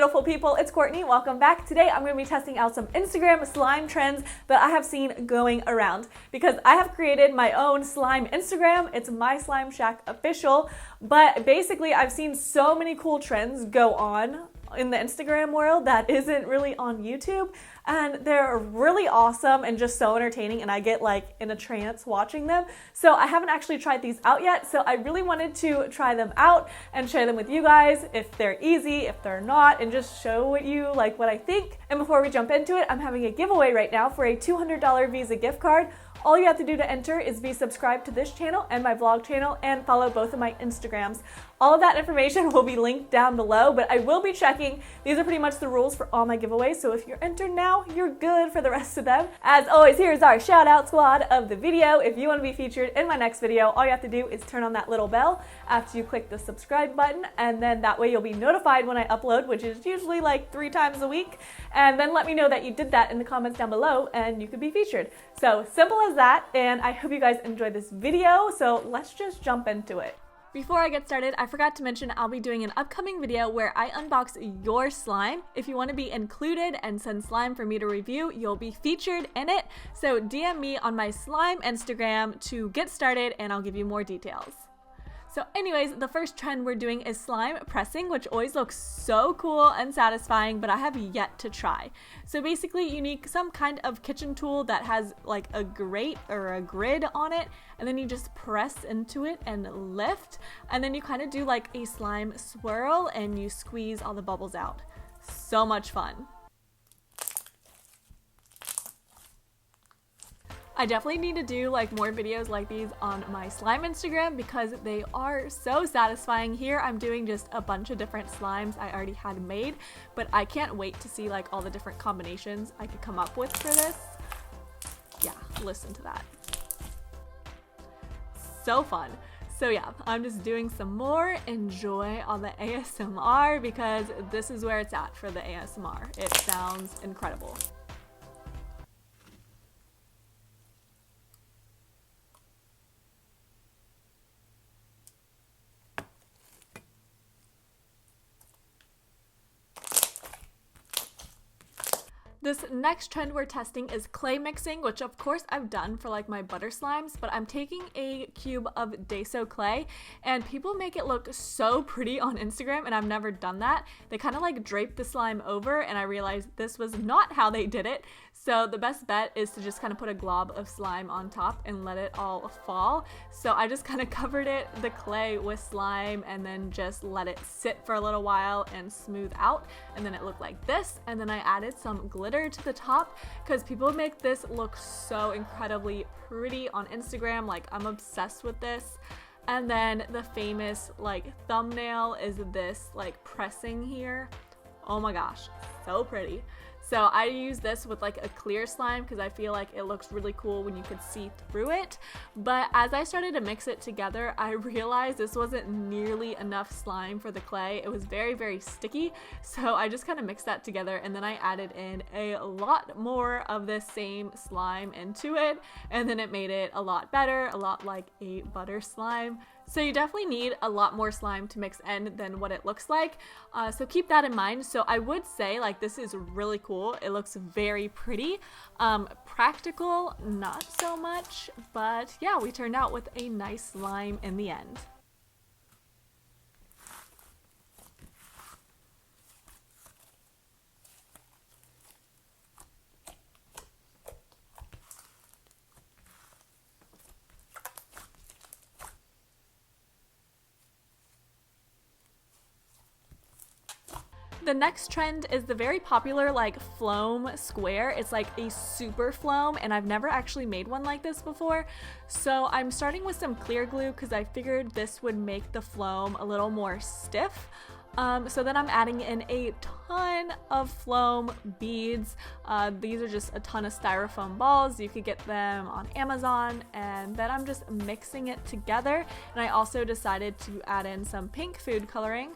beautiful people, it's Courtney. Welcome back. Today I'm going to be testing out some Instagram slime trends that I have seen going around because I have created my own slime Instagram. It's My Slime Shack Official, but basically I've seen so many cool trends go on in the Instagram world that isn't really on YouTube, and they're really awesome and just so entertaining, and I get like in a trance watching them. So I haven't actually tried these out yet, so I really wanted to try them out and share them with you guys if they're easy, if they're not, and just show what I think. And before we jump into it, I'm having a giveaway right now for a $200 Visa gift card. All you have to do to enter is be subscribed to this channel and my vlog channel and follow both of my Instagrams. All of that information will be linked down below, but I will be checking. These are pretty much the rules for all my giveaways, so if you're entered now, you're good for the rest of them. As always, here's our shout out squad of the video. If you want to be featured in my next video, all you have to do is turn on that little bell after you click the subscribe button, and then that way you'll be notified when I upload, which is usually like 3 times a week, and then let me know that you did that in the comments down below and you could be featured. So simple as that, and I hope you guys enjoyed this video, so let's just jump into it. Before I get started, I forgot to mention I'll be doing an upcoming video where I unbox your slime. If you want to be included and send slime for me to review, you'll be featured in it. So DM me on my slime Instagram to get started and I'll give you more details. So anyways, the first trend we're doing is slime pressing, which always looks so cool and satisfying, but I have yet to try. So basically you need some kind of kitchen tool that has like a grate or a grid on it, and then you just press into it and lift, and then you kind of do like a slime swirl and you squeeze all the bubbles out. So much fun. I definitely need to do like more videos like these on my slime Instagram because they are so satisfying. Here I'm doing just a bunch of different slimes I already had made, but I can't wait to see like all the different combinations I could come up with for this. Yeah, listen to that. So fun. So yeah, I'm just doing some more. Enjoy all the ASMR because this is where it's at for the ASMR. It sounds incredible. This next trend we're testing is clay mixing, which of course I've done for like my butter slimes, but I'm taking a cube of Deso clay and people make it look so pretty on Instagram, and I've never done that. They kind of like drape the slime over, and I realized this was not how they did it. So the best bet is to just kind of put a glob of slime on top and let it all fall. So I just kind of covered the clay with slime and then just let it sit for a little while and smooth out, and then it looked like this. And then I added some glitter to the top because people make this look so incredibly pretty on Instagram. Like, I'm obsessed with this. And then the famous like thumbnail is this like pressing here. Oh my gosh, so pretty. So I use this with like a clear slime because I feel like it looks really cool when you could see through it. But as I started to mix it together, I realized this wasn't nearly enough slime for the clay. It was very, very sticky. So I just kind of mixed that together, and then I added in a lot more of this same slime into it, and then it made it a lot better, a lot like a butter slime. So you definitely need a lot more slime to mix in than what it looks like. So keep that in mind. So I would say like this is really cool. It looks very pretty. Practical, not so much, but yeah, we turned out with a nice slime in the end. The next trend is the very popular like Floam square. It's like a super Floam, and I've never actually made one like this before. So I'm starting with some clear glue because I figured this would make the Floam a little more stiff. So then I'm adding in a ton of Floam beads. These are just a ton of styrofoam balls. You could get them on Amazon, and then I'm just mixing it together. And I also decided to add in some pink food coloring.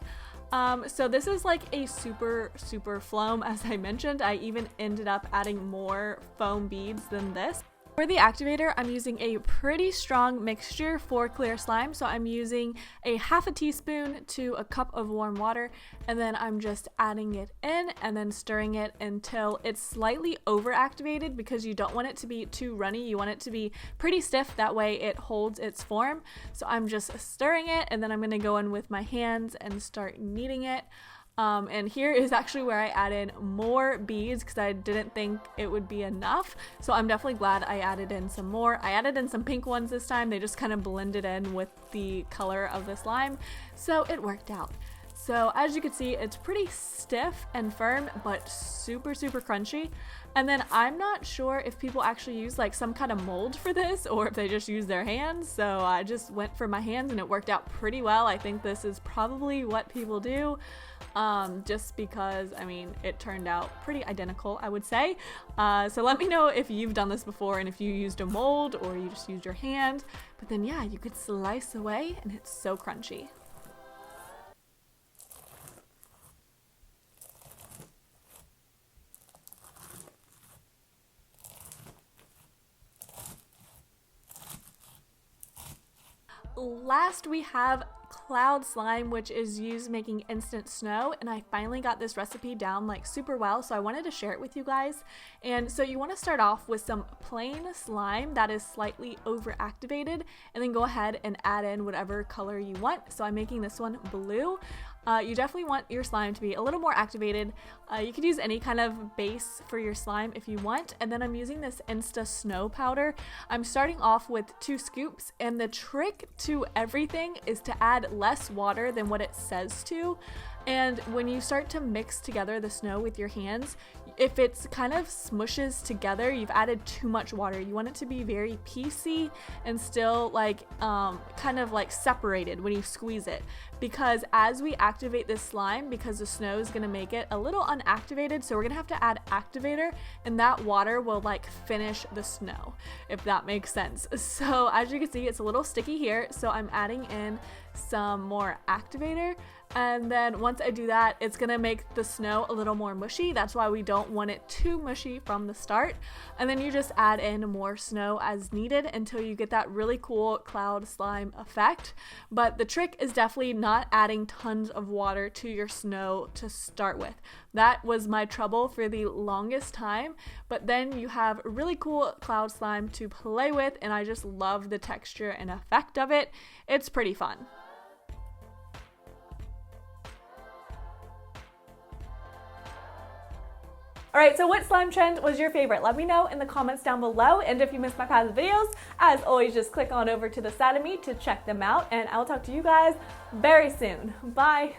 So this is like a super Floam, as I mentioned. I even ended up adding more foam beads than this. For the activator, I'm using a pretty strong mixture for clear slime. So I'm using a half a teaspoon to a cup of warm water, and then I'm just adding it in and then stirring it until it's slightly over activated, because you don't want it to be too runny. You want it to be pretty stiff, that way it holds its form. So I'm just stirring it, and then I'm going to go in with my hands and start kneading it. And here is actually where I added more beads because I didn't think it would be enough. So I'm definitely glad I added in some more. I added in some pink ones this time. They just kind of blended in with the color of the slime. So it worked out. So as you can see, it's pretty stiff and firm, but super, super crunchy. And then I'm not sure if people actually use like some kind of mold for this or if they just use their hands. So I just went for my hands and it worked out pretty well. I think this is probably what people do. Just because, I mean, it turned out pretty identical, I would say. So let me know if you've done this before and if you used a mold or you just used your hand. But then yeah, you could slice away and it's so crunchy. Last we have cloud slime, which is used making instant snow, and I finally got this recipe down like super well, so I wanted to share it with you guys. And so you want to start off with some plain slime that is slightly over activated, and then go ahead and add in whatever color you want. So I'm making this one blue. You definitely want your slime to be a little more activated. You could use any kind of base for your slime if you want. And then I'm using this Insta Snow powder. I'm starting off with 2 scoops, and the trick to everything is to add less water than what it says to. And when you start to mix together the snow with your hands, if it's kind of smushes together, you've added too much water. You want it to be very piecey and still like kind of like separated when you squeeze it. Because as we activate this slime, because the snow is gonna make it a little unactivated, so we're gonna have to add activator, and that water will like finish the snow, if that makes sense. So as you can see, it's a little sticky here, so I'm adding in some more activator. And then once I do that, it's gonna make the snow a little more mushy. That's why we don't want it too mushy from the start. And then you just add in more snow as needed until you get that really cool cloud slime effect. But the trick is definitely not adding tons of water to your snow to start with. That was my trouble for the longest time, but then you have really cool cloud slime to play with, and I just love the texture and effect of it. It's pretty fun. Alright, so what slime trend was your favorite? Let me know in the comments down below, and if you missed my past videos, as always, just click on over to the side of me to check them out, and I'll talk to you guys very soon. Bye!